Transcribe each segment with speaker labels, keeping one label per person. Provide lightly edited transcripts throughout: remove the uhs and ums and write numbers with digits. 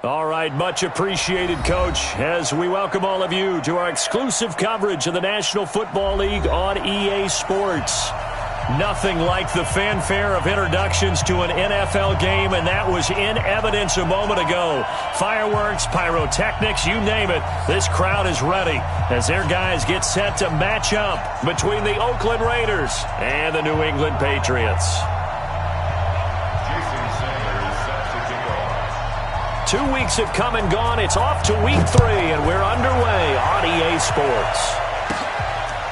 Speaker 1: All right, much appreciated, Coach, as we welcome all of you to our exclusive coverage of the National Football League on EA Sports. Nothing like the fanfare of introductions to an NFL game, and that was in evidence a moment ago. Fireworks, pyrotechnics, you name it, this crowd is ready as their guys get set to match up between the Oakland Raiders and the New England Patriots. 2 weeks have come and gone. It's off to week 3, and we're underway on EA Sports.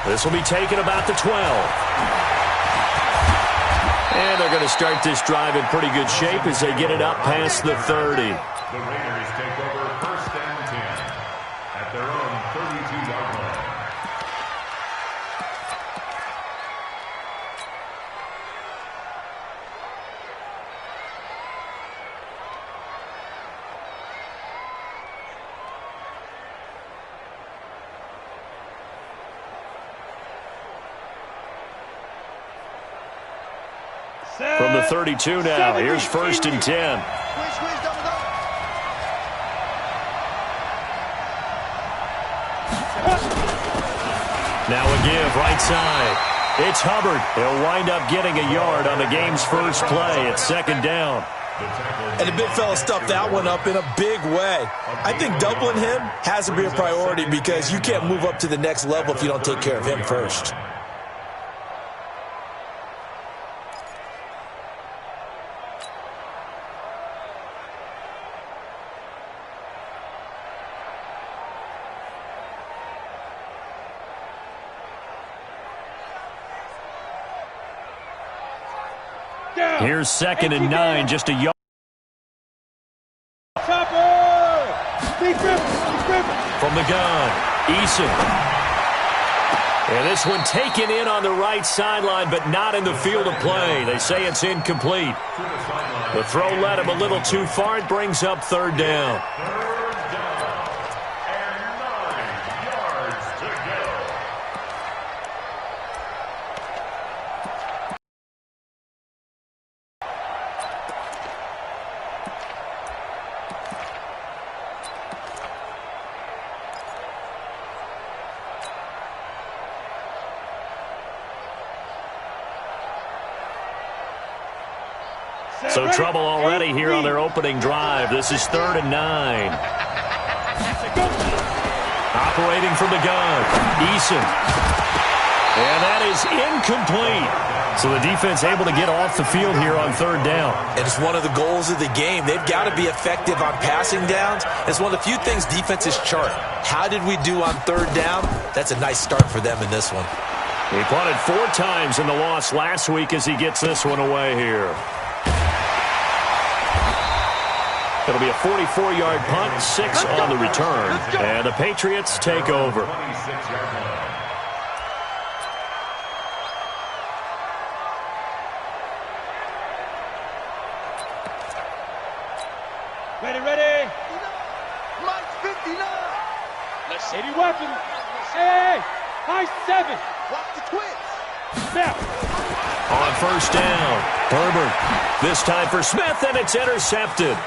Speaker 1: This will be taken about the 12. And they're going to start this drive in pretty good shape as they get it up past the 30.
Speaker 2: The Raiders take over 1st and 10 at their own 32-yard line.
Speaker 1: From the 32 now, here's 1st and 10. Now a give, right side. It's Hubbard. He'll wind up getting a yard on the game's first play. It's 2nd down.
Speaker 3: And the big fella stuffed that one up in a big way. I think doubling him has to be a priority because you can't move up to the next level if you don't take care of him first.
Speaker 1: Here's 2nd and 9, just a yard. From the gun, Eason. And this one taken in on the right sideline, but not in the field of play. They say it's incomplete. The throw led him a little too far. It brings up 3rd down. So trouble already here on their opening drive. This is 3rd and 9. Operating from the gun, Eason. And that is incomplete. So the defense able to get off the field here on 3rd down.
Speaker 3: And it's one of the goals of the game. They've got to be effective on passing downs. It's one of the few things defenses chart. How did we do on 3rd down? That's a nice start for them in this one.
Speaker 1: He punted 4 times in the loss last week as he gets this one away here. It'll be a 44-yard punt, 6 on the return, and the Patriots take over.
Speaker 4: Ready. Mike's 59. Let's see. 80 weapons. Hey, high 7. Watch the twins. Now.
Speaker 1: On 1st down, Herbert. This time for Smith, and it's intercepted.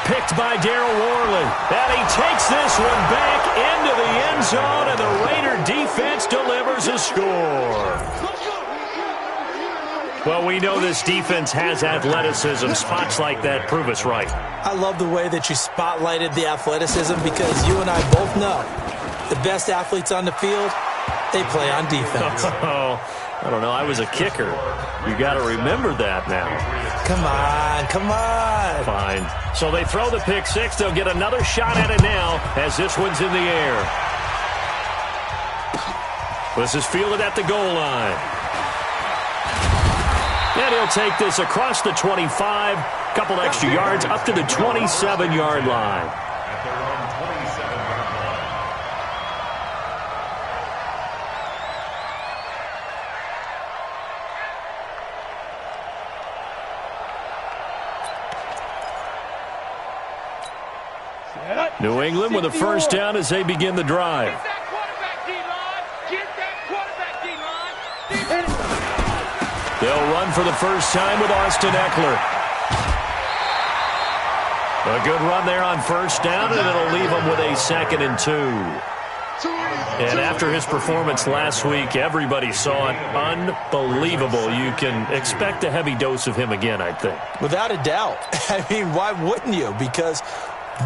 Speaker 1: Picked by Darryl Worley. And he takes this one back into the end zone, and the Raider defense delivers a score. Well, we know this defense has athleticism. Spots like that prove us right.
Speaker 3: I love the way that you spotlighted the athleticism because you and I both know the best athletes on the field, they play on defense.
Speaker 1: Oh, I don't know. I was a kicker. You got to remember that now.
Speaker 3: Come on.
Speaker 1: Fine. So they throw the pick 6. They'll get another shot at it now as this one's in the air. This is fielded at the goal line. And he'll take this across the 25. Couple extra yards up to the 27-yard line.
Speaker 2: At their own 27-yard line.
Speaker 1: New England with a 1st down as they begin the drive. They'll run for the first time with Austin Eckler. A good run there on first down, and it'll leave them with a 2nd and 2. And after his performance last week, everybody saw it. Unbelievable. You can expect a heavy dose of him again, I think.
Speaker 3: Without a doubt. I mean, why wouldn't you? Because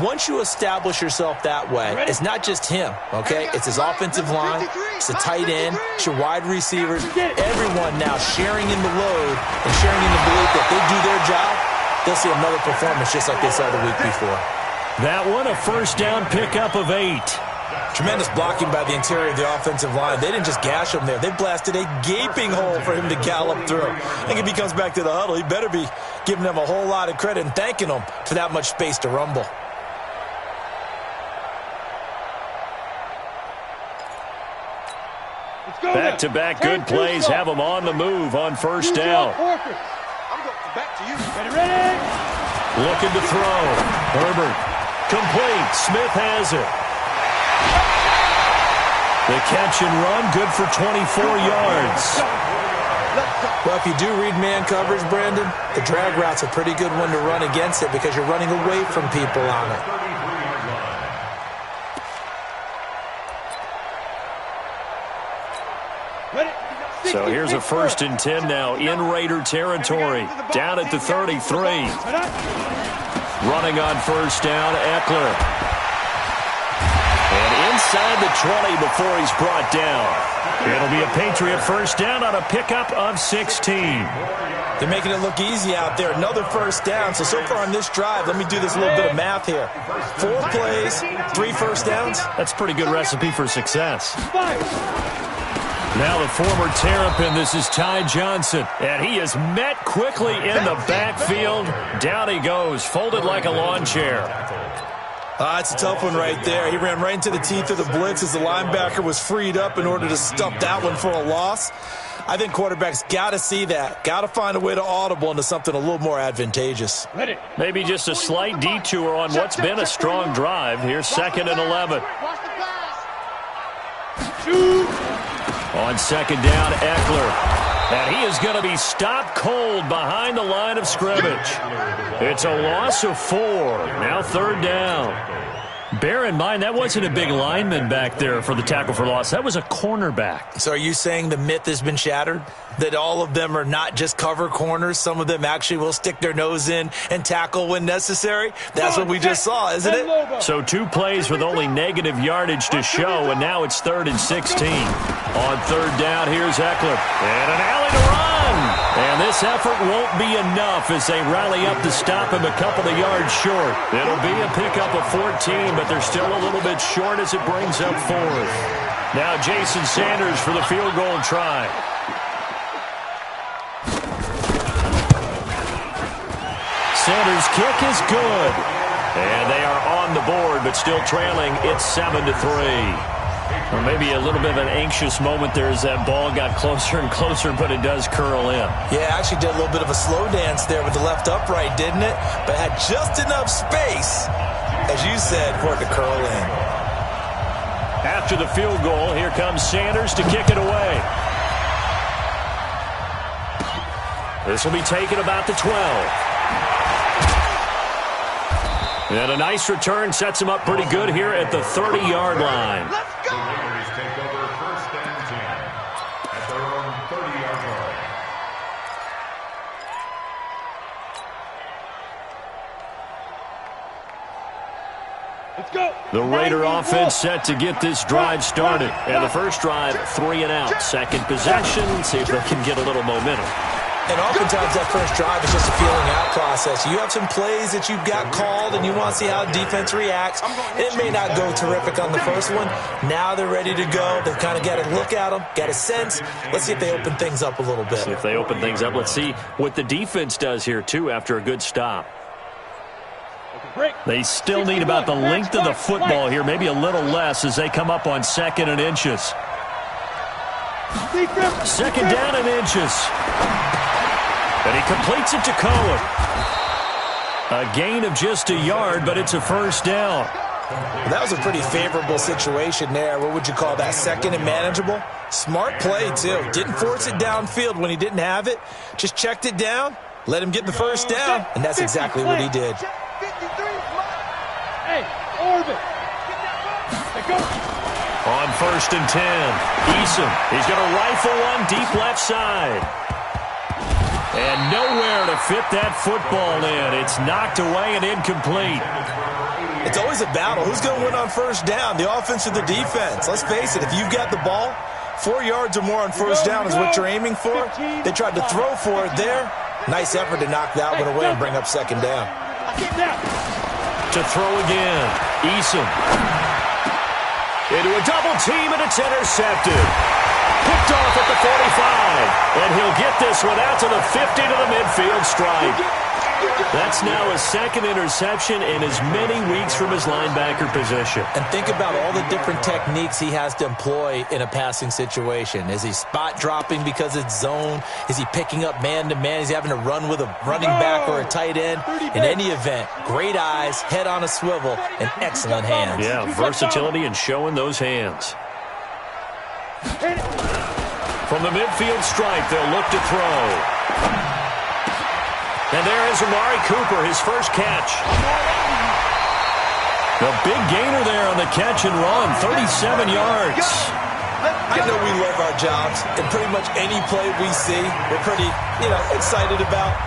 Speaker 3: once you establish yourself that way, it's not just him, okay? It's his offensive line, it's the tight end, it's your wide receivers, everyone now sharing in the load and sharing in the belief that they do their job, they'll see another performance just like they saw the week before.
Speaker 1: That one, a first down pickup of 8.
Speaker 3: Tremendous blocking by the interior of the offensive line. They didn't just gash him there. They blasted a gaping hole for him to gallop through. I think if he comes back to the huddle, he better be giving them a whole lot of credit and thanking them for that much space to rumble.
Speaker 1: Back-to-back good plays have them on the move on first down. Looking to throw. Herbert. Complete. Smith has it. The catch and run, good for 24 yards.
Speaker 3: Well, if you do read man coverage, Brandon, the drag route's a pretty good one to run against it because you're running away from people on it.
Speaker 1: So here's a 1st and 10 now in Raider territory. Down at the 33. Running on first down, Eckler. And inside the 20 before he's brought down. It'll be a Patriot first down on a pickup of 16.
Speaker 3: They're making it look easy out there. Another first down. So far on this drive, let me do this little bit of math here. 4 plays, 3 first downs.
Speaker 1: That's a pretty good recipe for success. Now the former Terrapin, this is Ty Johnson. And he is met quickly in the backfield. Down he goes, folded like a lawn chair.
Speaker 3: It's a tough one right there. He ran right into the teeth of the blitz as the linebacker was freed up in order to stop that one for a loss. I think quarterbacks got to see that. Got to find a way to audible into something a little more advantageous.
Speaker 1: Maybe just a slight detour on what's been a strong drive. Here's 2nd and 11. On 2nd down, Eckler. And he is going to be stopped cold behind the line of scrimmage. It's a loss of 4. Now 3rd down. Bear in mind, that wasn't a big lineman back there for the tackle for loss. That was a cornerback.
Speaker 3: So are you saying the myth has been shattered? That all of them are not just cover corners? Some of them actually will stick their nose in and tackle when necessary? That's what we just saw, isn't it?
Speaker 1: So 2 plays with only negative yardage to show, and now it's 3rd and 16. On 3rd down, here's Eckler. And an alley to run. And this effort won't be enough as they rally up to stop him a couple of yards short. It'll be a pickup of 14, but they're still a little bit short as it brings up 4th. Now Jason Sanders for the field goal try. Sanders' kick is good. And they are on the board, but still trailing. It's 7-3. Or maybe a little bit of an anxious moment there as that ball got closer and closer, but it does curl in.
Speaker 3: Yeah, actually did a little bit of a slow dance there with the left upright, didn't it? But had just enough space, as you said, for it to curl in.
Speaker 1: After the field goal, here comes Sanders to kick it away. This will be taken about the 12. And a nice return sets him up pretty good here at the 30-yard line.
Speaker 2: The Raiders take over 1st and 10 at their own 30-yard line.
Speaker 4: Let's go.
Speaker 1: The Raider offense set to get this drive started. And the first drive, 3 and out. Second possession, see if they can get a little momentum.
Speaker 3: And oftentimes that first drive is just a feeling out process. You have some plays that you've got called and you want to see how defense reacts. It may not go terrific on the first one. Now they're ready to go. They've kind of got to look at them, got a sense. Let's see if they open things up a little bit.
Speaker 1: See if they open things up. Let's see what the defense does here, too, after a good stop. They still need about the length of the football here, maybe a little less as they come up on 2nd and inches. 2nd down and inches. And he completes it to Cohen. A gain of just a yard, but it's a first down.
Speaker 3: That was a pretty favorable situation there. What would you call that? 2nd and manageable? Smart play, too. Didn't force it downfield when he didn't have it. Just checked it down, let him get the first down, and that's exactly what he did.
Speaker 4: Orbit. Go.
Speaker 1: On 1st and 10, Eason. He's going to rifle one deep left side. And nowhere to fit that football in. It's knocked away and incomplete.
Speaker 3: It's always a battle. Who's going to win on 1st down, the offense or the defense? Let's face it, if you've got the ball, 4 yards or more on 1st down is what you're aiming for. They tried to throw for it there. Nice effort to knock that one away and bring up 2nd down.
Speaker 1: To throw again, Eason. Into a double team, and it's intercepted. Picked off at the 45. And he'll get this one out to the 50 to the midfield stripe. That's now his 2nd interception in as many weeks from his linebacker position.
Speaker 3: And think about all the different techniques he has to employ in a passing situation. Is he spot dropping because it's zone? Is he picking up man-to-man? Is he having to run with a running back or a tight end? In any event, great eyes, head on a swivel, and excellent hands.
Speaker 1: Yeah, versatility and showing those hands. From the midfield stripe, they'll look to throw. And there is Amari Cooper, his first catch. A big gainer there on the catch and run, 37 yards.
Speaker 3: I know we love our jobs, and pretty much any play we see, we're pretty, excited about.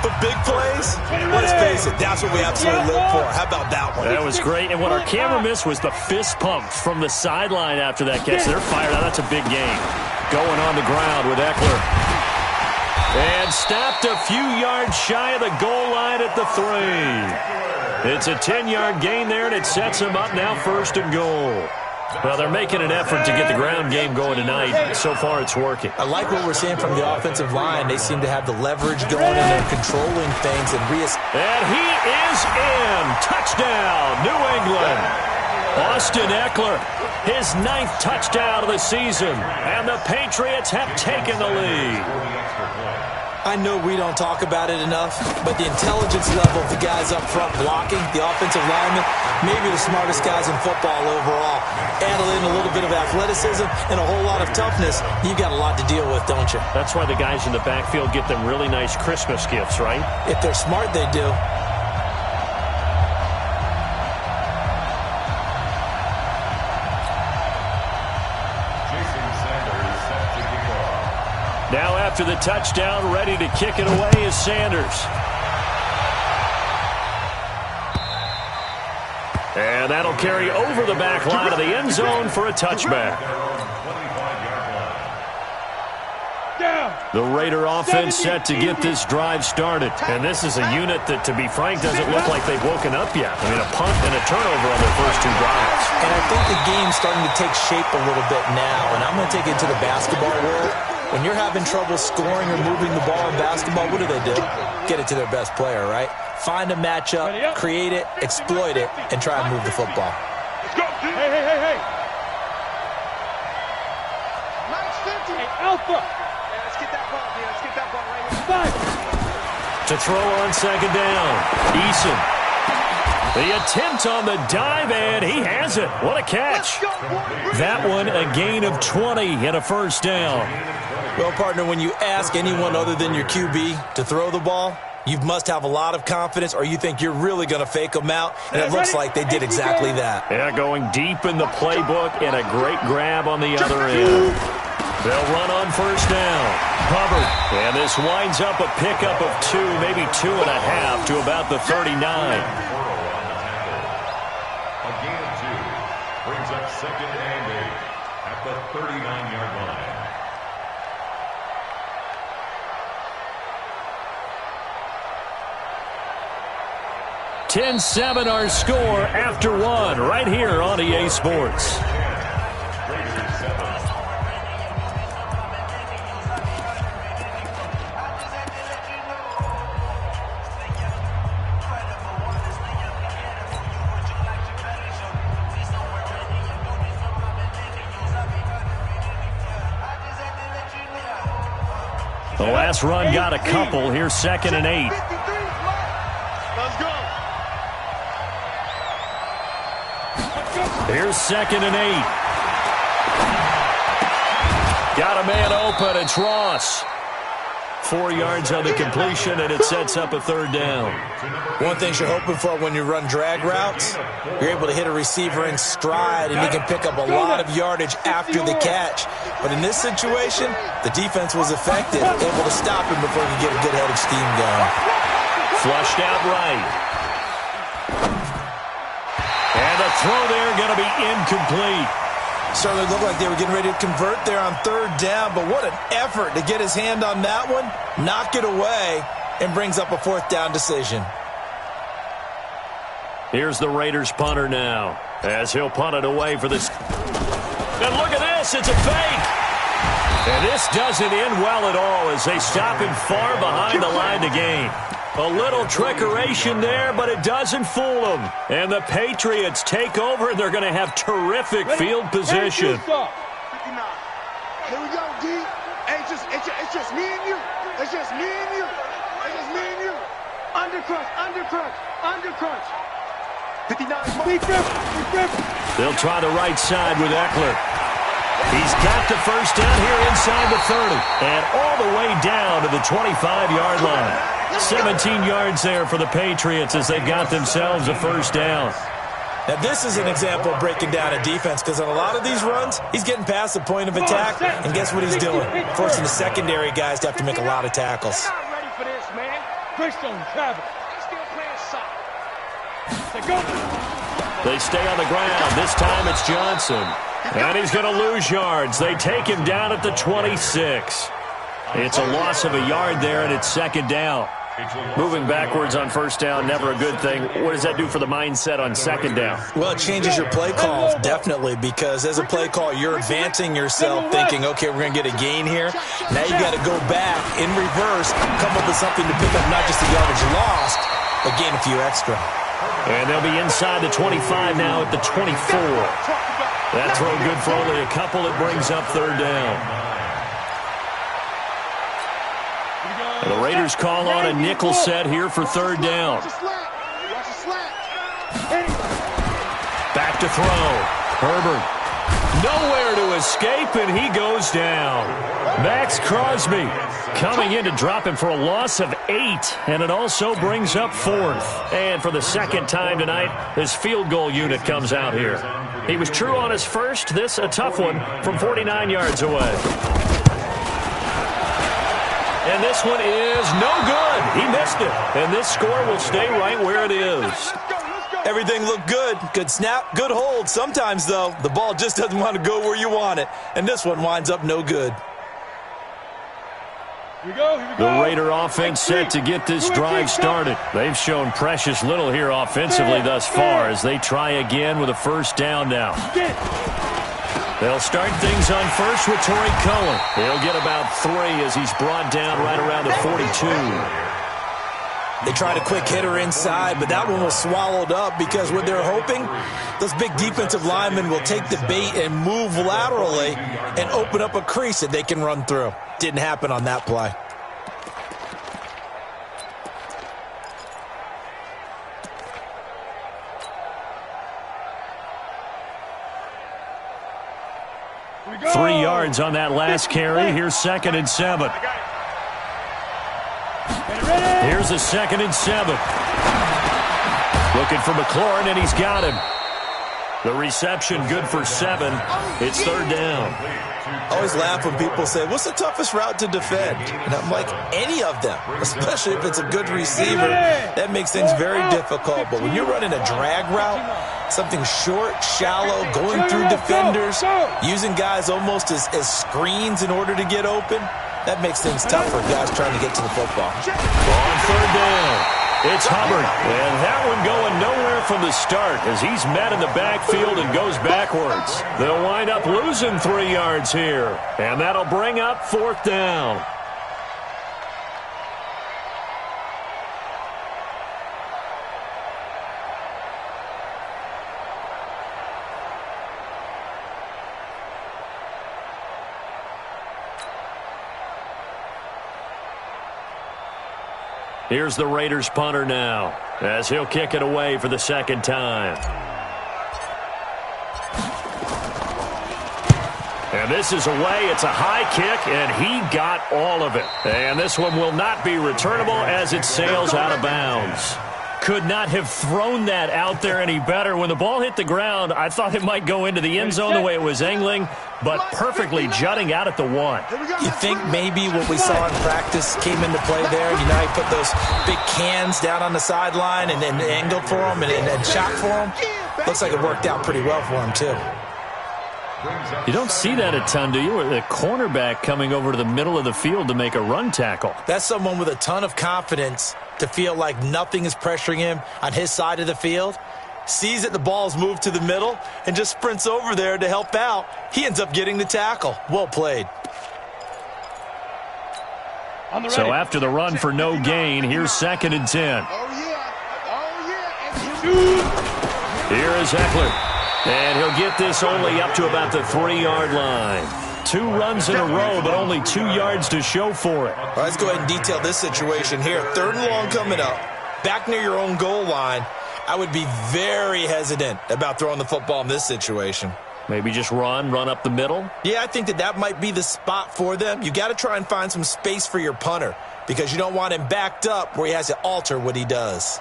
Speaker 3: But big plays, let's face it, that's what we absolutely live for. How about that one?
Speaker 1: That was great. And what our camera missed was the fist pump from the sideline after that catch. They're fired out. That's a big game. Going on the ground with Eckler. And stopped a few yards shy of the goal line at the 3. It's a 10-yard gain there, and it sets them up now 1st and goal. Well, they're making an effort to get the ground game going tonight. So far, it's working.
Speaker 3: I like what we're seeing from the offensive line. They seem to have the leverage going, and they're controlling things. And
Speaker 1: he is in. Touchdown, New England. Austin Eckler, his 9th touchdown of the season. And the Patriots have taken the lead.
Speaker 3: I know we don't talk about it enough, but the intelligence level of the guys up front blocking, the offensive linemen, maybe the smartest guys in football overall. Add in a little bit of athleticism and a whole lot of toughness, you've got a lot to deal with, don't you?
Speaker 1: That's why the guys in the backfield get them really nice Christmas gifts, right?
Speaker 3: If they're smart, they do.
Speaker 1: Now after the touchdown, ready to kick it away is Sanders. And that'll carry over the back line of the end zone for a touchback. The Raider offense set to get this drive started. And this is a unit that, to be frank, doesn't look like they've woken up yet. I mean, a punt and a turnover on their first 2 drives.
Speaker 3: And I think the game's starting to take shape a little bit now. And I'm going to take it to the basketball world. When you're having trouble scoring or moving the ball in basketball, what do? Get it to their best player, right? Find a matchup, create it, exploit it, and try and move the football.
Speaker 4: Let's go. Hey. Nice 50. Hey, Alpha. Yeah, let's get that ball, man. Let's get that ball right here. 5.
Speaker 1: To throw on 2nd down, Eason. The attempt on the dive, and he has it. What a catch. That one, a gain of 20 and a 1st down.
Speaker 3: Well, partner, when you ask anyone other than your QB to throw the ball, you must have a lot of confidence, or you think you're really going to fake them out, and it looks like they did exactly that.
Speaker 1: Yeah, going deep in the playbook and a great grab on the other end. They'll run on 1st down. Hubbard, and this winds up a pickup of 2, maybe 2.5 to about the 39.
Speaker 2: A gain of 2 brings up 2nd and 8 at the 39-yard line.
Speaker 1: 10-7 our score after 1 right here on EA Sports. The last run got a couple. Here's 2nd and 8.
Speaker 4: Let's go.
Speaker 1: Here's 2nd and 8. Got a man open. It's Ross. 4 yards on the completion, and it sets up a 3rd down.
Speaker 3: One thing you're hoping for when you run drag routes, you're able to hit a receiver in stride, and he can pick up a lot of yardage after the catch. But in this situation, the defense was effective, able to stop him before he could get a good head of steam going.
Speaker 1: Flushed out right. And the throw there going to be incomplete.
Speaker 3: Certainly looked like they were getting ready to convert there on 3rd down, but what an effort to get his hand on that one, knock it away, and brings up a 4th down decision.
Speaker 1: Here's the Raiders punter now, as he'll punt it away for this. And look at this, it's a fake. And this doesn't end well at all as they stop him far behind the line to gain. A little trickeration there, but it doesn't fool them. And the Patriots take over, and they're going to have terrific field position.
Speaker 4: Here we go, D. Hey, it's just me and you. It's just me and you. It's just me and you. Undercrunch, undercrunch, undercrunch. 59.
Speaker 1: They'll try the right side with Eckler. He's got the 1st down here inside the 30. And all the way down to the 25-yard line. 17 yards there for the Patriots as they've got themselves a 1st down.
Speaker 3: Now, this is an example of breaking down a defense because on a lot of these runs, he's getting past the point of attack, and guess what he's doing? Forcing the secondary guys to have to make a lot of tackles.
Speaker 4: Not ready for this, man. Bridgestone, Travis. Still playing soft.
Speaker 1: They stay on the ground. This time it's Johnson. And he's going to lose yards. They take him down at the 26. It's a loss of a yard there, and it's 2nd down. Moving backwards on 1st down, never a good thing. What does that do for the mindset on 2nd down?
Speaker 3: Well, it changes your play call, definitely, because as a play call, you're advancing yourself thinking, okay, we're going to get a gain here. Now you got to go back in reverse, come up with something to pick up not just the yardage lost, but gain a few extra.
Speaker 1: And they'll be inside the 25 now at the 24. That throw good for only a couple. It brings up 3rd down. The Raiders call on a nickel set here for 3rd down. Back to throw. Herbert. Nowhere to escape, and he goes down. Max Crosby coming in to drop him for a loss of 8, and it also brings up 4th. And for the 2nd time tonight, his field goal unit comes out here. He was true on his first. This a tough one from 49 yards away. And this one is no good. He missed it. And this score will stay right where it is.
Speaker 3: Everything looked good. Good snap, good hold. Sometimes, though, the ball just doesn't want to go where you want it. And this one winds up no good.
Speaker 4: Here we go.
Speaker 1: The Raider offense set to get this drive started. They've shown precious little here offensively thus far as they try again with a 1st down now. They'll start things on first with Torrey Cohen. He'll get about 3 as he's brought down right around the 42.
Speaker 3: They tried a quick hitter inside, but that one was swallowed up because what they're hoping, those big defensive linemen will take the bait and move laterally and open up a crease that they can run through. Didn't happen on that play.
Speaker 1: Three yards on that last carry. Here's 2nd and 7. Here's a 2nd and 7. Looking for McLaurin, and he's got him. The reception good for 7. It's 3rd down.
Speaker 3: I always laugh when people say, what's the toughest route to defend? And I'm like, any of them, especially if it's a good receiver. That makes things very difficult. But when you're running a drag route, something short, shallow, going through defenders, using guys almost as screens in order to get open, that makes things tough for guys trying to get to the football.
Speaker 1: On 3rd down. It's Hubbard, and that one going nowhere from the start as he's met in the backfield and goes backwards. They'll wind up losing 3 yards here, and that'll bring up 4th down. Here's the Raiders punter now as he'll kick it away for the 2nd time. And And this is away. It's a high kick, and he got all of it. And this one will not be returnable as it sails out of bounds. Could not have thrown that out there any better. When the ball hit the ground, I thought it might go into the end zone the way it was angling, but perfectly jutting out at the 1.
Speaker 3: You think maybe what we saw in practice came into play there? You know, he put those big cans down on the sideline and then angled for him and shot for him. Looks like it worked out pretty well for him, too.
Speaker 1: You don't see that a ton, do you? The cornerback coming over to the middle of the field to make a run tackle.
Speaker 3: That's someone with a ton of confidence to feel like nothing is pressuring him on his side of the field. Sees that the ball's moved to the middle and just sprints over there to help out. He ends up getting the tackle. Well played.
Speaker 1: So after the run for no gain, here's 2nd and 10. Here is Eckler. And he'll get this only up to about the 3-yard line. 2 runs in a row, but only 2 yards to show for it.
Speaker 3: All right, let's go ahead and detail this situation here. 3rd and long coming up. Back near your own goal line. I would be very hesitant about throwing the football in this situation.
Speaker 1: Maybe just run up the middle?
Speaker 3: Yeah, I think that might be the spot for them. You got to try and find some space for your punter because you don't want him backed up where he has to alter what he does.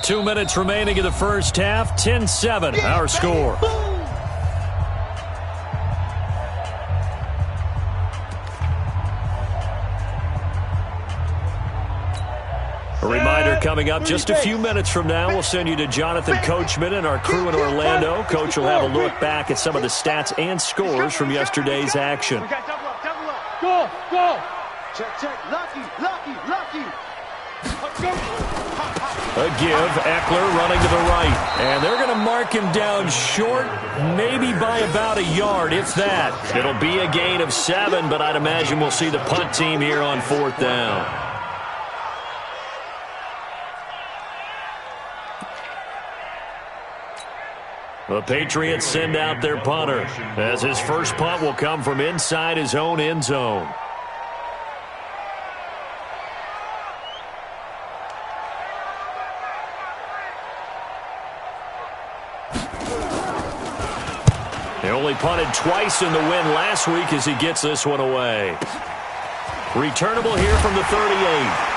Speaker 1: 2 minutes remaining in the first half. 10-7, our score. A reminder coming up just a few minutes from now. We'll send you to Jonathan Coachman and our crew in Orlando. Coach will have a look back at some of the stats and scores from yesterday's action.
Speaker 4: Go, go. Check. Lucky.
Speaker 1: A give, Eckler running to the right. And they're going to mark him down short, maybe by about a yard, if that. It'll be a gain of 7, but I'd imagine we'll see the punt team here on 4th down. The Patriots send out their punter, as his first punt will come from inside his own end zone. He only punted twice in the win last week as he gets this one away. Returnable here from the 38.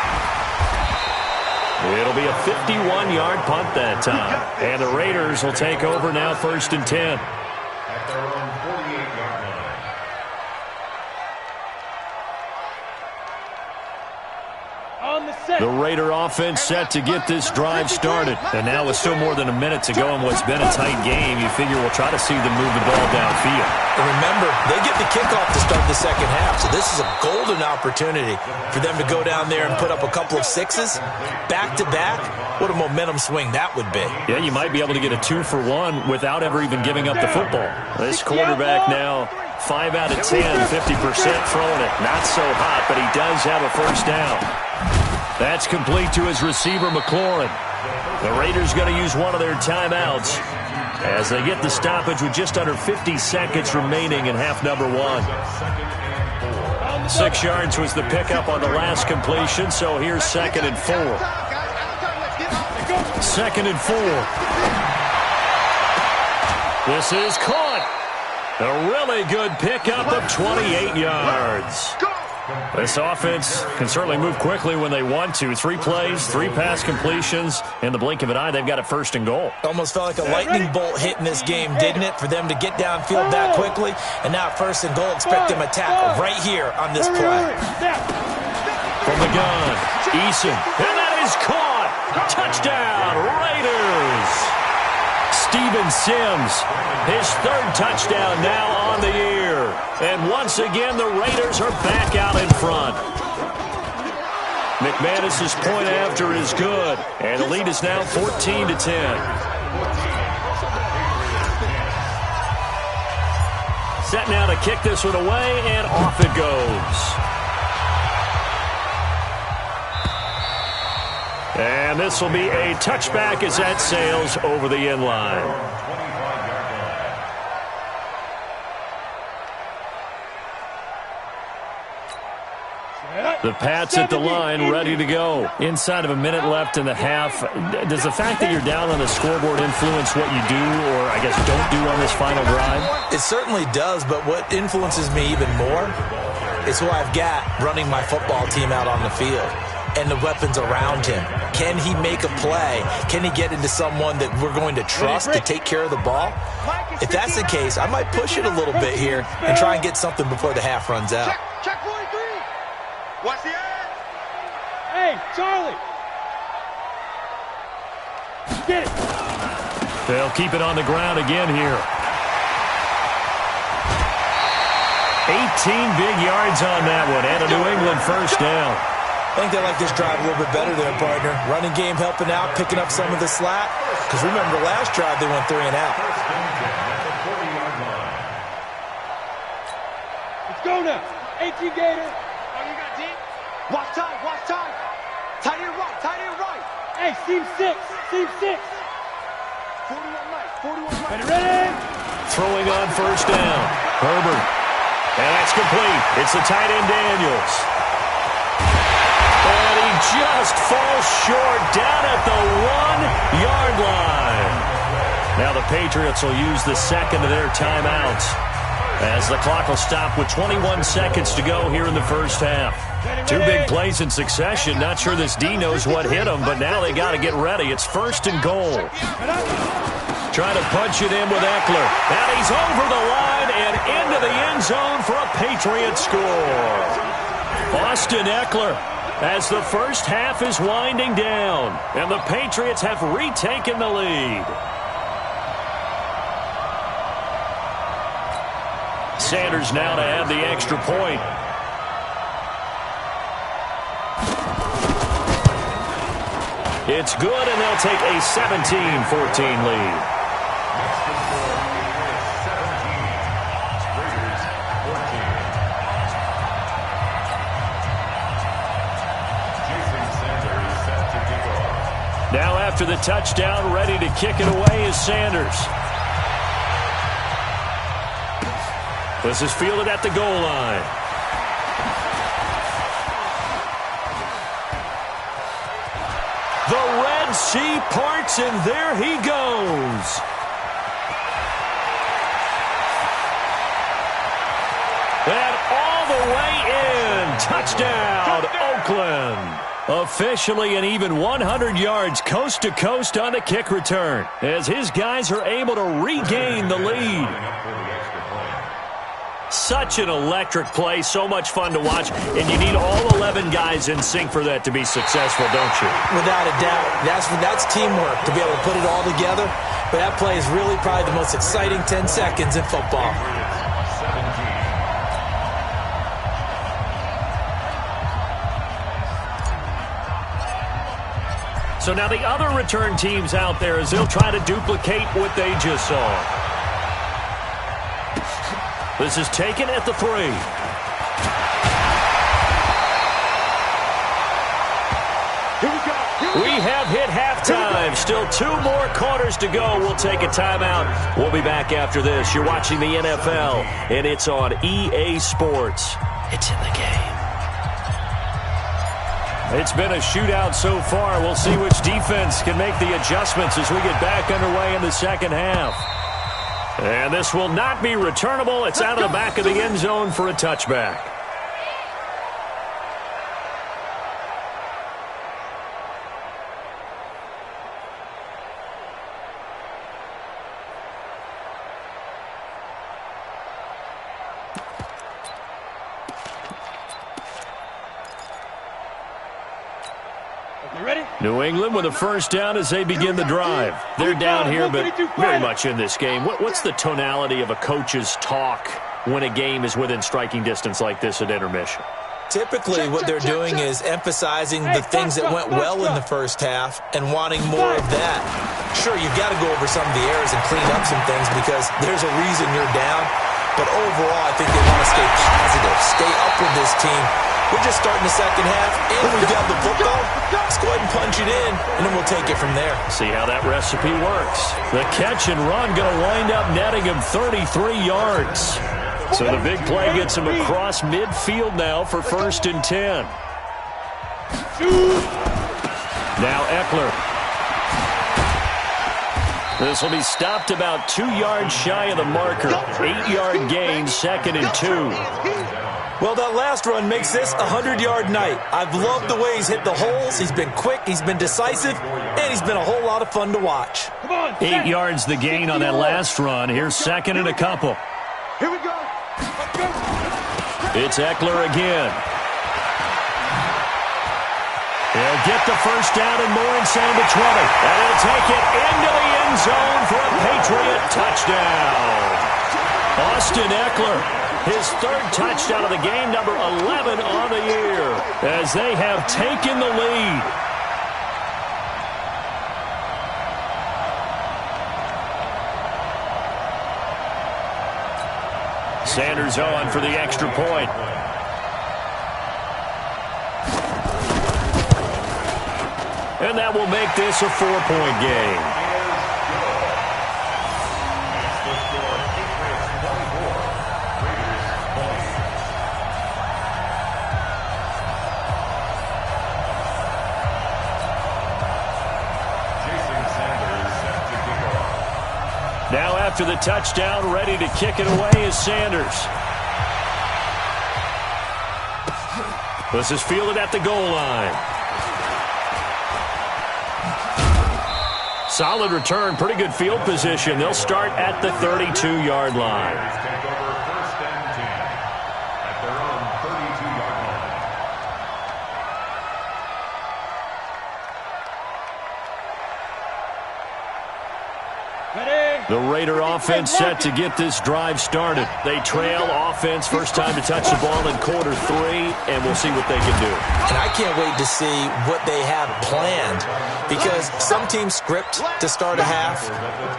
Speaker 1: It'll be a 51-yard punt that time. And the Raiders will take over now 1st and 10.
Speaker 2: At their own 48-yard line.
Speaker 1: The Raider offense set to get this drive started. And now with still more than a minute to go in what's been a tight game, you figure we'll try to see them move the ball downfield.
Speaker 3: And remember, they get the kickoff to start the second half, so this is a golden opportunity for them to go down there and put up a couple of 6s back-to-back. What a momentum swing that would be.
Speaker 1: Yeah, you might be able to get a 2-for-1 without ever even giving up the football. This quarterback now 5 out of 10, 50% throwing it. Not so hot, but he does have a first down. That's complete to his receiver, McLaurin. The Raiders going to use one of their timeouts as they get the stoppage with just under 50 seconds remaining in half number 1. 6 yards was the pickup on the last completion, so here's 2nd and 4. 2nd and 4. This is caught. A really good pickup of 28 yards. This offense can certainly move quickly when they want to. 3 plays, 3 pass completions. In the blink of an eye, they've got it 1st and goal.
Speaker 3: Almost felt like a lightning bolt hit in this game, didn't it? For them to get downfield that quickly. And now 1st and goal, expect them to tackle right here on this play.
Speaker 1: From the gun, Eason. And that is caught. Touchdown, Raiders. Steven Sims, his 3rd touchdown now on the year. And once again, the Raiders are back out in front. McManus's point after is good, and the lead is now 14-10. Set now to kick this one away, and off it goes. And this will be a touchback as that sails over the end line. The Pats at the line, ready to go. Inside of a minute left in the half. Does the fact that you're down on the scoreboard influence what you do, or I guess don't do on this final drive?
Speaker 3: It certainly does, but what influences me even more is who I've got running my football team out on the field and the weapons around him. Can he make a play? Can he get into someone that we're going to trust to take care of the ball? If that's the case, I might push it a little bit here and try and get something before the half runs out.
Speaker 4: Check 43. Watch the edge. Hey, Charlie. Get it.
Speaker 1: They'll keep it on the ground again here. 18 big yards on that one, and a New England first down.
Speaker 3: I think they like this drive a little bit better there, partner. Running game helping out, picking up some of the slack. Because remember, last drive they went 3 and out.
Speaker 4: Let's go now. 18 Gator. Oh, you got deep? Watch time, watch time. Tight end right, tight end right. Hey, seam 6, seam 6. 41 right, 41 right. Ready?
Speaker 1: Throwing on first down. Herbert. And that's complete. It's the tight end Daniels. And he just falls short down at the 1-yard line. Now the Patriots will use the second of their timeouts as the clock will stop with 21 seconds to go here in the first half. 2 big plays in succession. Not sure this D knows what hit him, but now they got to get ready. It's first and goal. Trying to punch it in with Eckler. And he's over the line and into the end zone for a Patriot score. Austin Eckler, as the first half is winding down, and the Patriots have retaken the lead. Sanders now to add the extra point. It's good, and they'll take a 17-14 lead. Now after the touchdown, ready to kick it away is Sanders. This is fielded at the goal line. The Red Sea parts, and there he goes. And all the way in. Touchdown, Oakland. Officially an even 100 yards coast to coast on the kick return as his guys are able to regain the lead. Such an electric play, so much fun to watch, and you need all 11 guys in sync for that to be successful, don't you?
Speaker 3: Without a doubt. That's teamwork, to be able to put it all together. But that play is really probably the most exciting 10 seconds in football.
Speaker 1: So now the other return teams out there as they'll try to duplicate what they just saw. This is taken at the 3. We have hit halftime. Still 2 more quarters to go. We'll take a timeout. We'll be back after this. You're watching the NFL, and it's on EA Sports. It's in the game. It's been a shootout so far. We'll see which defense can make the adjustments as we get back underway in the second half. And this will not be returnable. It's out of the back of the end zone for a touchback. New England with a first down as they begin the drive. They're down here, but very much in this game. What's the tonality of a coach's talk when a game is within striking distance like this at intermission?
Speaker 3: Typically, what they're doing is emphasizing the things that went well in the first half and wanting more of that. Sure, you've got to go over some of the errors and clean up some things because there's a reason you're down. But overall, I think they want to stay positive, stay up with this team. We're just starting the second half, and we've got the football. Let's go ahead and punch it in, and then we'll take it from there.
Speaker 1: See how that recipe works. The catch and run going to wind up netting him 33 yards. So the big play gets him across midfield now for 1st and 10. Now Eckler. This will be stopped about 2 yards shy of the marker. 8-yard gain, 2nd and 2.
Speaker 3: Well, that last run makes this a 100-yard night. I've loved the way he's hit the holes. He's been quick, he's been decisive, and he's been a whole lot of fun to watch.
Speaker 1: 8 yards the gain on that last run. Here's 2nd and a couple.
Speaker 4: Here we go.
Speaker 1: It's Eckler again. He'll get the first down and more inside the 20. And he'll take it into the end zone for a Patriot touchdown. Austin Eckler, his 3rd touchdown of the game, number 11 on the year, as they have taken the lead. Sanders on for the extra point. And that will make this a 4-point game. Now after the touchdown, ready to kick it away is Sanders. This is fielded at the goal line. Solid return, pretty good field position. They'll start at the 32-yard line.
Speaker 2: Take over 1st and 10 at their own 32-yard line.
Speaker 1: The Raider offense set to get this drive started. They trail offense, first time to touch the ball in quarter 3, and we'll see what they can do.
Speaker 3: And I can't wait to see what they have planned, because some teams script to start a half.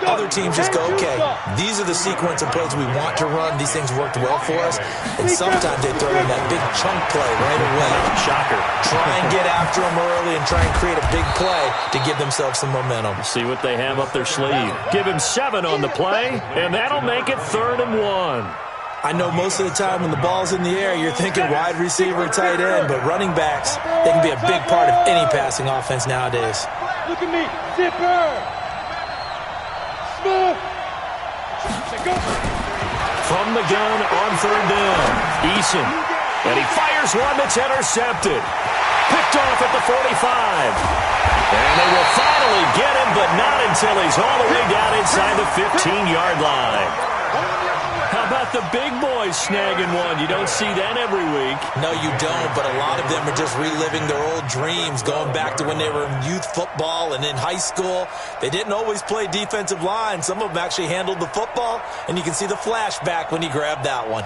Speaker 3: Other teams just go, okay, these are the sequence of plays we want to run. These things worked well for us. And sometimes they throw in that big chunk play right away.
Speaker 1: Shocker.
Speaker 3: Try and get after them early and try and create a big play to give themselves some momentum.
Speaker 1: See what they have up their sleeve. Give him 7 on the play, and that'll make it 3rd and 1.
Speaker 3: I know most of the time when the ball's in the air, you're thinking wide receiver, tight end, but running backs, they can be a big part of any passing offense nowadays.
Speaker 4: Look at me. Zipper. Smooth.
Speaker 1: From the gun on 3rd down, Eason. And he fires one that's intercepted. Picked off at the 45. And they will finally get him, but not until he's all the way down inside the 15-yard line. How about the big boys snagging one? You don't see that every week.
Speaker 3: No, you don't, but a lot of them are just reliving their old dreams, going back to when they were in youth football and in high school. They didn't always play defensive line. Some of them actually handled the football, and you can see the flashback when he grabbed that one.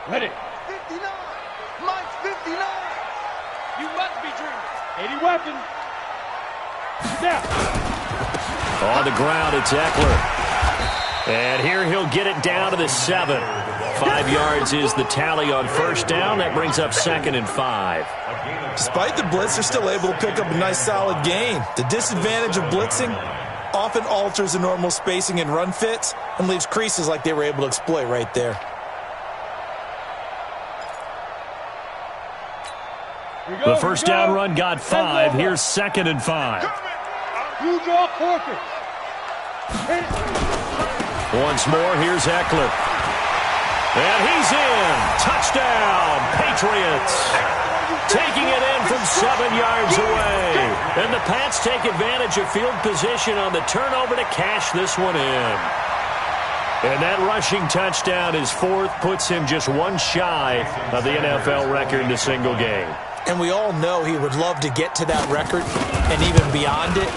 Speaker 4: Ready. 59. Mike's 59. You must be dreaming. 80 weapons. Now.
Speaker 1: On the ground, it's Eckler. And here he'll get it down to the 7. 5 yards is the tally on 1st down. That brings up 2nd and 5.
Speaker 3: Despite the blitz, they're still able to pick up a nice solid gain. The disadvantage of blitzing often alters the normal spacing and run fits and leaves creases like they were able to exploit right there.
Speaker 1: The first down run got 5. Here's 2nd and 5.
Speaker 4: You draw Corker.
Speaker 1: Once more, here's Eckler. And he's in. Touchdown, Patriots. Taking it in from 7 yards away. And the Pats take advantage of field position on the turnover to cash this one in. And that rushing touchdown is 4th, puts him just 1 shy of the NFL record in a single game.
Speaker 3: And we all know he would love to get to that record and even beyond it,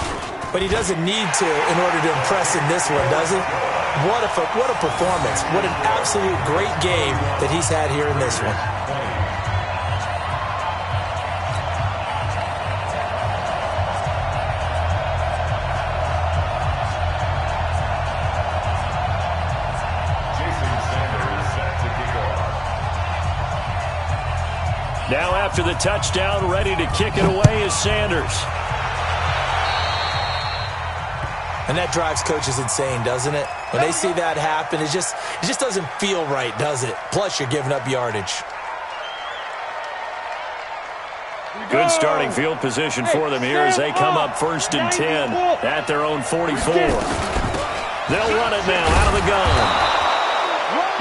Speaker 3: but he doesn't need to in order to impress in this one, does he? What a performance. What an absolute great game that he's had here in this one.
Speaker 1: Now after the touchdown, ready to kick it away is Sanders.
Speaker 3: And that drives coaches insane, doesn't it? When they see that happen, it just doesn't feel right, does it? Plus, you're giving up yardage.
Speaker 1: Good starting field position for them here as they come up 1st and 10 at their own 44. They'll run it now out of the gun.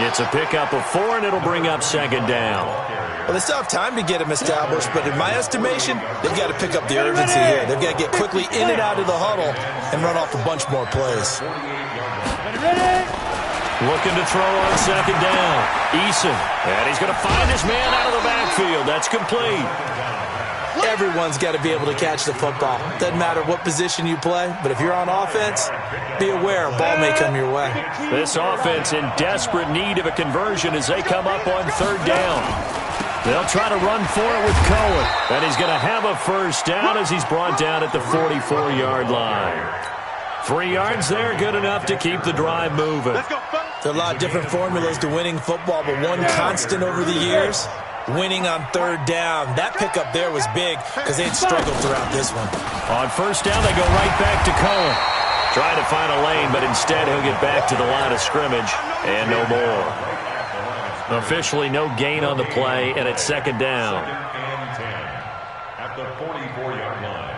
Speaker 1: It's a pickup of 4, and it'll bring up 2nd down.
Speaker 3: Well, they still have time to get him established, but in my estimation, they've got to pick up the urgency here. They've got to get quickly in and out of the huddle and run off a bunch more plays.
Speaker 1: Looking to throw on 2nd down. Eason, and he's going to find his man out of the backfield. That's complete.
Speaker 3: Everyone's got to be able to catch the football. Doesn't matter what position you play, but if you're on offense, be aware a ball may come your way.
Speaker 1: This offense in desperate need of a conversion as they come up on 3rd down. They'll try to run for it with Cohen, and he's going to have a 1st down as he's brought down at the 44-yard line. 3 yards there, good enough to keep the drive moving.
Speaker 3: There are a lot of different formulas to winning football, but one constant over the years, winning on 3rd down. That pickup there was big because they had struggled throughout this one.
Speaker 1: On 1st down, they go right back to Cohen. Trying to find a lane, but instead he'll get back to the line of scrimmage and no more. Officially no gain on the play, and it's 2nd down.
Speaker 2: At the 44-yard line.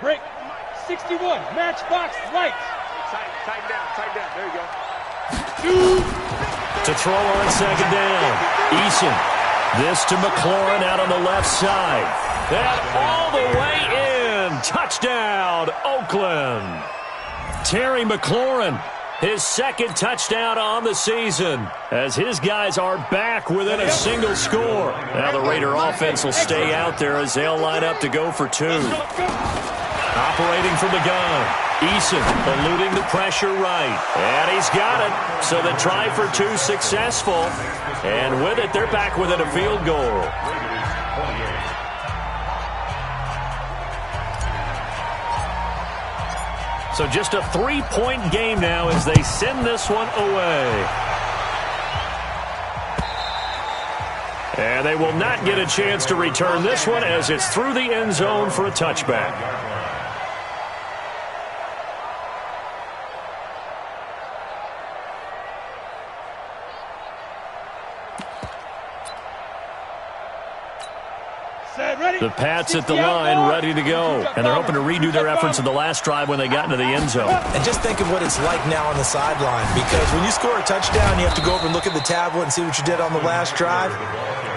Speaker 4: Break. 61. Matchbox lights. Tighten down. There you go.
Speaker 1: To throw on 2nd down. Eason. This to McLaurin out on the left side. And all the way in. Touchdown, Oakland. Terry McLaurin, his 2nd touchdown on the season, as his guys are back within a single score. Now the Raider offense will stay out there as they'll line up to go for 2. Operating from the gun, Eason eluding the pressure right. And he's got it. So the try for 2 successful. And with it, they're back within a field goal. So just a 3-point game now as they send this one away. And they will not get a chance to return this one as it's through the end zone for a touchback. The Pats at the line, ready to go. And they're hoping to redo their efforts in the last drive when they got into the end zone.
Speaker 3: And just think of what it's like now on the sideline. Because when you score a touchdown, you have to go over and look at the tablet and see what you did on the last drive.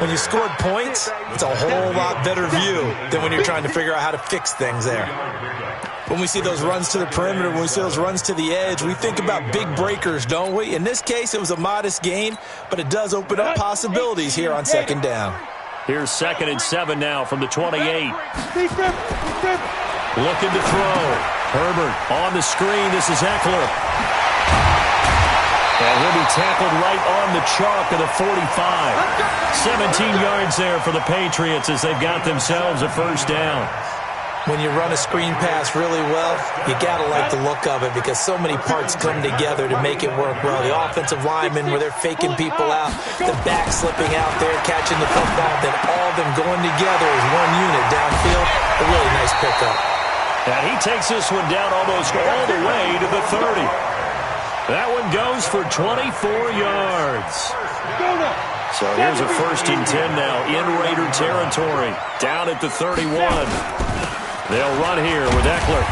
Speaker 3: When you scored points, it's a whole lot better view than when you're trying to figure out how to fix things there. When we see those runs to the perimeter, when we see those runs to the edge, we think about big breakers, don't we? In this case, it was a modest gain, but it does open up possibilities here on 2nd down.
Speaker 1: Here's 2nd and 7 now from the 28. Looking to throw. Herbert on the screen. This is Eckler. And he'll be tackled right on the chalk of the 45. 17 yards there for the Patriots as they've got themselves a 1st down.
Speaker 3: When you run a screen pass really well, you got to like the look of it because so many parts come together to make it work well. The offensive linemen, where they're faking people out, the back slipping out there, catching the football, then all of them going together as one unit downfield. A really nice pickup.
Speaker 1: And he takes this one down almost all the way to the 30. That one goes for 24 yards. So here's a 1st and 10 now in Raider territory, down at the 31. They'll run here with Eckler.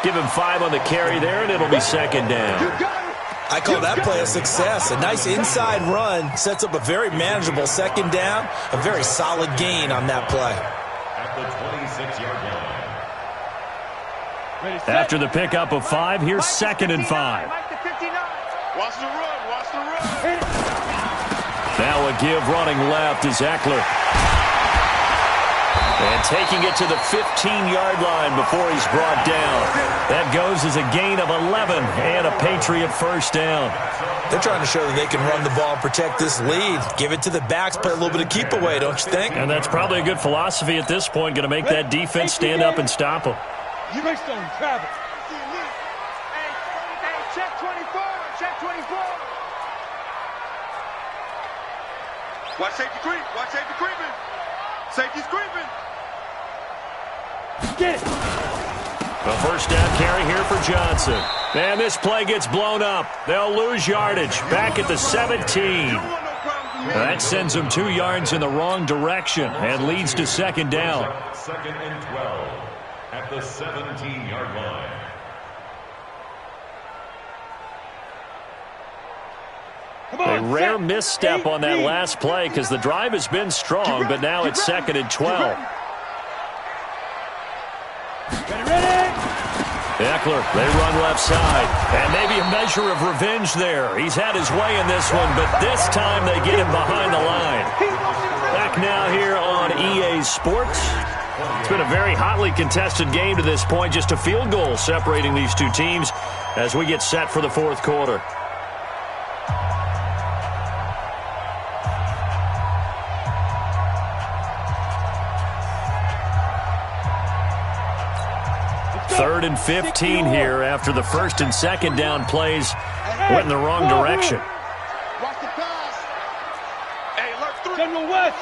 Speaker 1: Give him 5 on the carry there, and it'll be 2nd down.
Speaker 3: I call that play a success. A nice inside run sets up a very manageable 2nd down. A very solid gain on that play.
Speaker 2: At the 26-yard line.
Speaker 1: After the pickup of 5, here's 2nd and 5.
Speaker 4: Watch the run.
Speaker 1: Now a give running left is Eckler. And taking it to the 15-yard line before he's brought down. That goes as a gain of 11 and a Patriot 1st down.
Speaker 3: They're trying to show that they can run the ball and protect this lead. Give it to the backs, play a little bit of keep away, don't you think?
Speaker 1: And that's probably a good philosophy at this point, going to make that defense stand up and stop them.
Speaker 4: You make some travel. Hey, check 24. Check 24. Watch safety creep. Watch safety creeping. Safety's creeping. Get it.
Speaker 1: A first down carry here for Johnson. And this play gets blown up. They'll lose yardage. Back at the 17. That sends them 2 yards in the wrong direction and leads to second down.
Speaker 2: 2nd and 12 at the 17-yard line.
Speaker 1: A rare misstep on that last play because the drive has been strong, but now it's 2nd and 12. Eckler, they run left side. And maybe a measure of revenge there. He's had his way in this one, but this time they get him behind the line. Back now here on EA Sports. It's been a very hotly contested game to this point. Just a field goal separating these two teams as we get set for the fourth quarter. Third and 15 here after the first and second down plays went in the wrong direction.
Speaker 4: Watch the pass. Hey, alert 3. General West.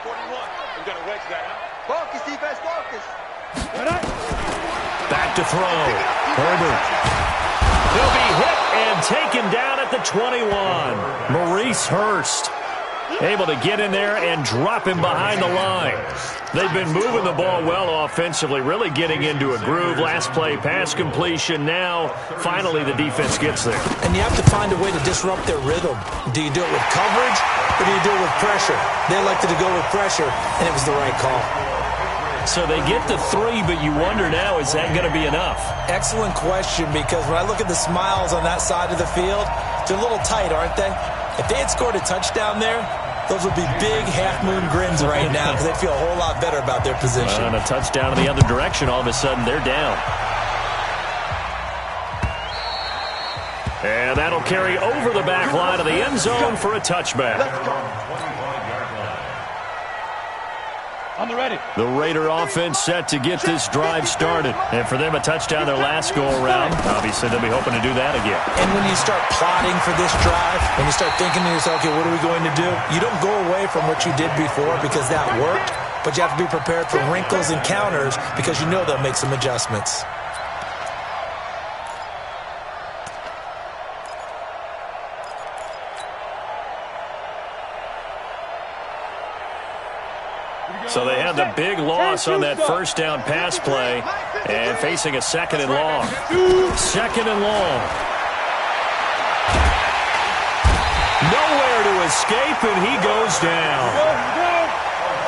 Speaker 4: 41. We got to wedge that, huh? Focus, defense, focus.
Speaker 1: Back to throw. Herbert. He'll be hit and taken down at the 21. Maurice Hurst able to get in there and drop him behind the line. They've been moving the ball well offensively, really getting into a groove. Last play, pass completion. Now, finally, the defense gets there.
Speaker 3: And you have to find a way to disrupt their rhythm. Do you do it with coverage or do you do it with pressure? They elected to go with pressure, and it was the right call.
Speaker 1: So they get to 3, but you wonder now, is that going to be enough?
Speaker 3: Excellent question, because when I look at the smiles on that side of the field, they're a little tight, aren't they? If they had scored a touchdown there, those would be big half-moon grins right now because they'd feel a whole lot better about their position.
Speaker 1: And a touchdown in the other direction, all of a sudden they're down. And that'll carry over the back line of the end zone for a touchback.
Speaker 4: On the ready.
Speaker 1: The Raider offense set to get this drive started. And for them, a touchdown their last go-around. Obviously, they'll be hoping to do that again.
Speaker 3: And when you start plotting for this drive, when you start thinking to yourself, okay, what are we going to do? You don't go away from what you did before because that worked, but you have to be prepared for wrinkles and counters because you know they'll make some adjustments.
Speaker 1: So they had the big loss on that first down pass play and facing a 2nd and long. 2nd and long. Nowhere to escape, and he goes down.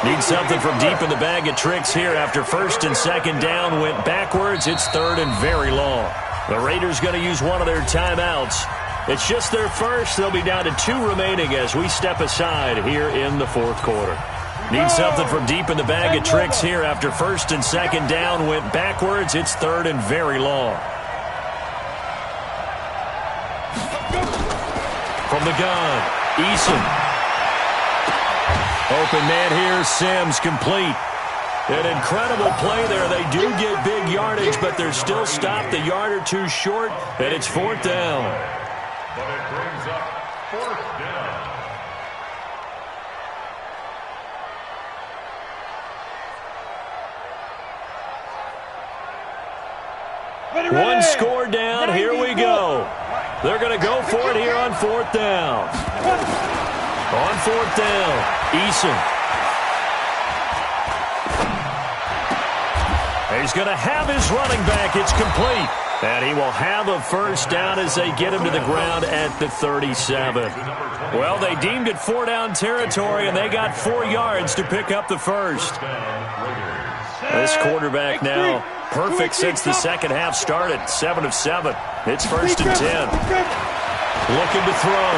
Speaker 1: Need something from deep in the bag of tricks here after first and second down went backwards. It's 3rd and very long. The Raiders going to use one of their timeouts. It's just their first. They'll be down to 2 remaining as we step aside here in the fourth quarter. Need something from deep in the bag of tricks here after first and second down went backwards. It's 3rd and very long. From the gun, Eason. Open man here, Sims complete. An incredible play there. They do get big yardage, but they're still stopped a yard or 2 short, and it's 4th down.
Speaker 2: But it brings up 4th down.
Speaker 1: One score down. Here we go. They're going to go for it here on 4th down. On 4th down, Eason. He's going to have his running back. It's complete. And he will have a first down as they get him to the ground at the 37. Well, they deemed it 4-down territory, and they got 4 yards to pick up the first. This quarterback now perfect since the second half started. 7 of 7. It's 1st and 10. Looking to throw.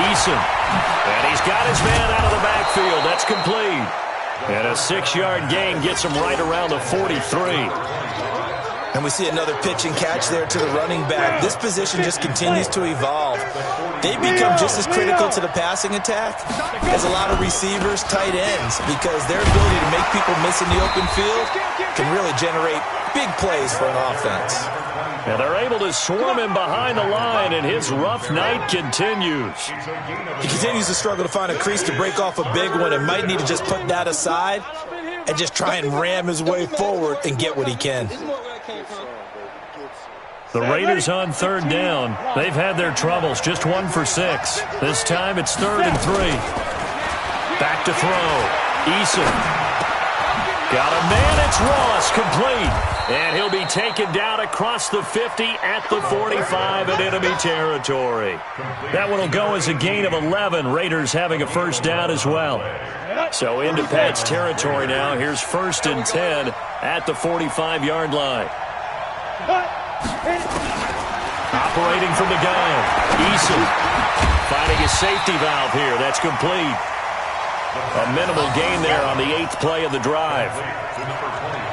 Speaker 1: Eason. And he's got his man out of the backfield. That's complete. And a 6-yard gain gets him right around the 43.
Speaker 3: And we see another pitch and catch there to the running back. This position just continues to evolve. They become just as critical to the passing attack as a lot of receivers, tight ends, because their ability to make people miss in the open field can really generate big plays for an offense.
Speaker 1: And they're able to swarm him behind the line, and his rough night continues.
Speaker 3: He continues to struggle to find a crease to break off a big one and might need to just put that aside and just try and ram his way forward and get what he can.
Speaker 1: The Raiders on third down. They've had their troubles, just 1 for 6. This time it's 3rd and 3. Back to throw. Eason. Got a man, it's Ross, complete. And he'll be taken down across the 50 at the 45 in enemy territory. That one will go as a gain of 11. Raiders having a first down as well. So into Pat's territory now. Here's 1st and 10 at the 45-yard line. Operating from the gun. Eason finding his safety valve here. That's complete. A minimal gain there on the 8th play of the drive.
Speaker 2: To number 25.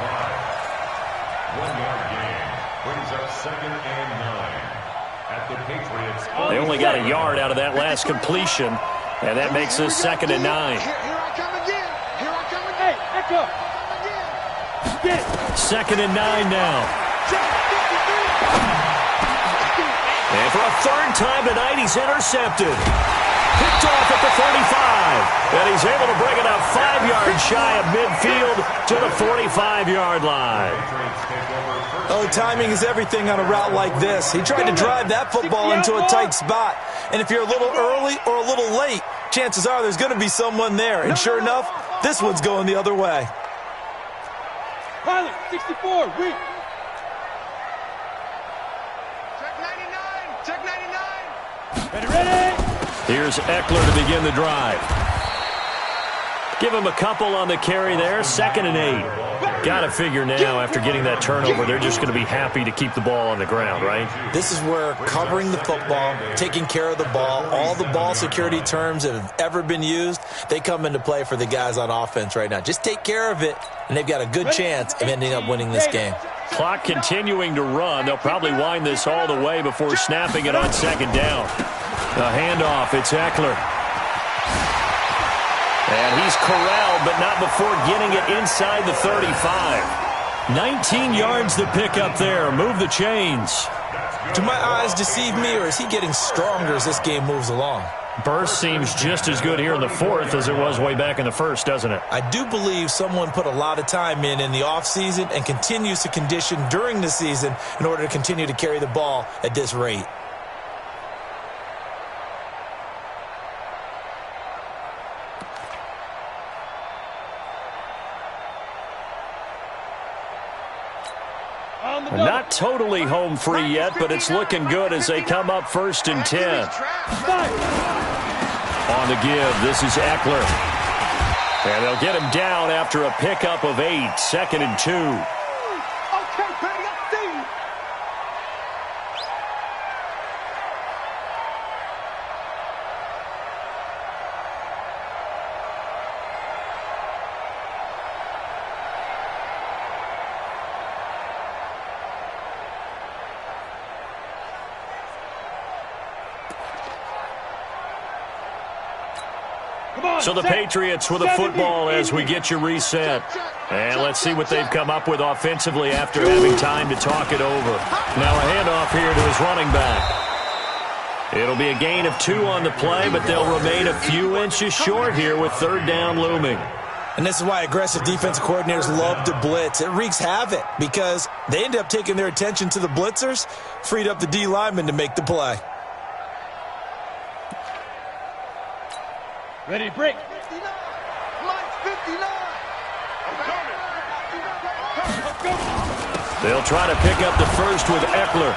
Speaker 2: 1-yard gain brings up 2nd and 9 at the Patriots.
Speaker 1: They only got a yard out of that last completion, and that makes this 2nd and 9.
Speaker 4: Here I come again. Here I come again. Hey, echo. Again.
Speaker 1: 2nd and 9 now. And for a 3rd time tonight, he's intercepted. Picked off at the 45. And he's able to bring it up 5 yards shy of midfield to the 45-yard line.
Speaker 3: Oh, timing is everything on a route like this. He tried to drive that football into a tight spot. And if you're a little early or a little late, chances are there's going to be someone there. And sure enough, this one's going the other way.
Speaker 4: Pilot, 64, weak. Check 99. Ready.
Speaker 1: Here's Eckler to begin the drive. Give him a couple on the carry there. 2nd and 8. Got to figure now after getting that turnover, they're just going to be happy to keep the ball on the ground, right?
Speaker 3: This is where covering the football, taking care of the ball, all the ball security terms that have ever been used, they come into play for the guys on offense right now. Just take care of it, and they've got a good chance of ending up winning this game.
Speaker 1: Clock continuing to run. They'll probably wind this all the way before snapping it on 2nd down. The handoff, it's Eckler. And he's corralled, but not before getting it inside the 35. 19 yards to pick up there. Move the chains.
Speaker 3: Do my eyes deceive me, or is he getting stronger as this game moves along?
Speaker 1: Burst seems just as good here in the 4th as it was way back in the 1st, doesn't it?
Speaker 3: I do believe someone put a lot of time in the offseason and continues to condition during the season in order to continue to carry the ball at this rate.
Speaker 1: Not totally home free yet, but it's looking good as they come up 1st and 10. On the give, this is Eckler. And they'll get him down after a pickup of 8. 2nd and 2.
Speaker 4: Okay, buddy, I see you.
Speaker 1: So the Patriots with a football as we get you reset. And let's see what they've come up with offensively after having time to talk it over. Now a handoff here to his running back. It'll be a gain of 2 on the play, but they'll remain a few inches short here with 3rd down looming.
Speaker 3: And this is why aggressive defensive coordinators love to blitz. It wreaks havoc because they end up taking their attention to the blitzers, freed up the D lineman to make the play.
Speaker 4: Ready to break. 59. Mike, 59.
Speaker 1: They'll try to pick up the first with Eckler.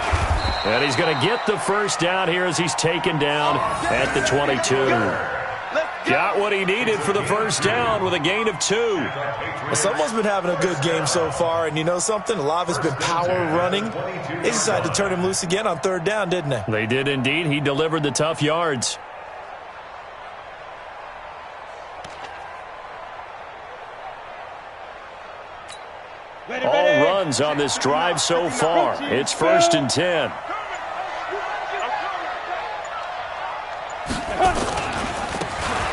Speaker 1: And he's going to get the first down here as he's taken down at the 22. Got what he needed for the first down with a gain of 2.
Speaker 3: Well, someone's been having a good game so far, and you know something? A lot of it's been power running. They decided to turn him loose again on 3rd down, didn't they?
Speaker 1: They did indeed. He delivered the tough yards. All runs on this drive so far. It's 1st and 10.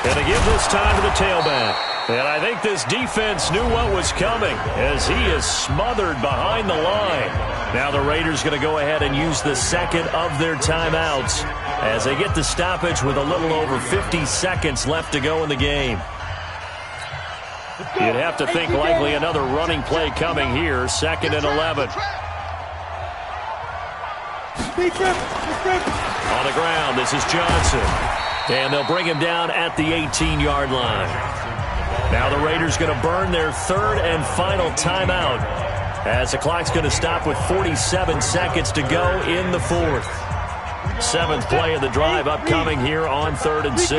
Speaker 1: And they give this time to the tailback. And I think this defense knew what was coming as he is smothered behind the line. Now the Raiders going to go ahead and use the 2nd of their timeouts as they get the stoppage with a little over 50 seconds left to go in the game. You'd have to think likely another running play coming here, 2nd and 11. On the ground, this is Johnson. And they'll bring him down at the 18-yard line. Now the Raiders going to burn their 3rd and final timeout, as the clock's going to stop with 47 seconds to go in the 4th. 7th play of the drive upcoming here on 3rd and 6.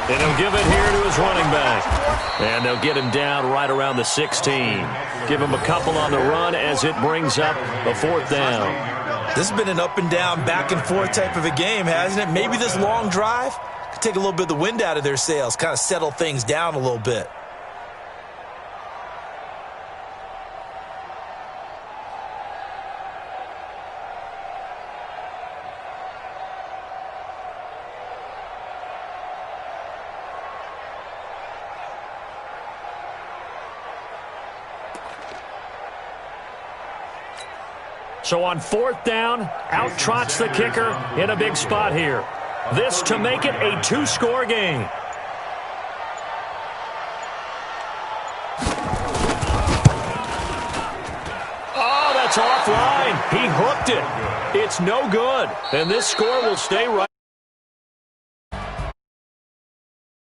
Speaker 1: And he'll give it here to his running back. And they'll get him down right around the 16. Give him a couple on the run as it brings up a 4th down.
Speaker 3: This has been an up and down, back and forth type of a game, hasn't it? Maybe this long drive could take a little bit of the wind out of their sails, kind of settle things down a little bit.
Speaker 1: So on 4th down, out trots the kicker in a big spot here. This to make it a 2-score game. Oh, that's offline. He hooked it. It's no good. And this score will stay right.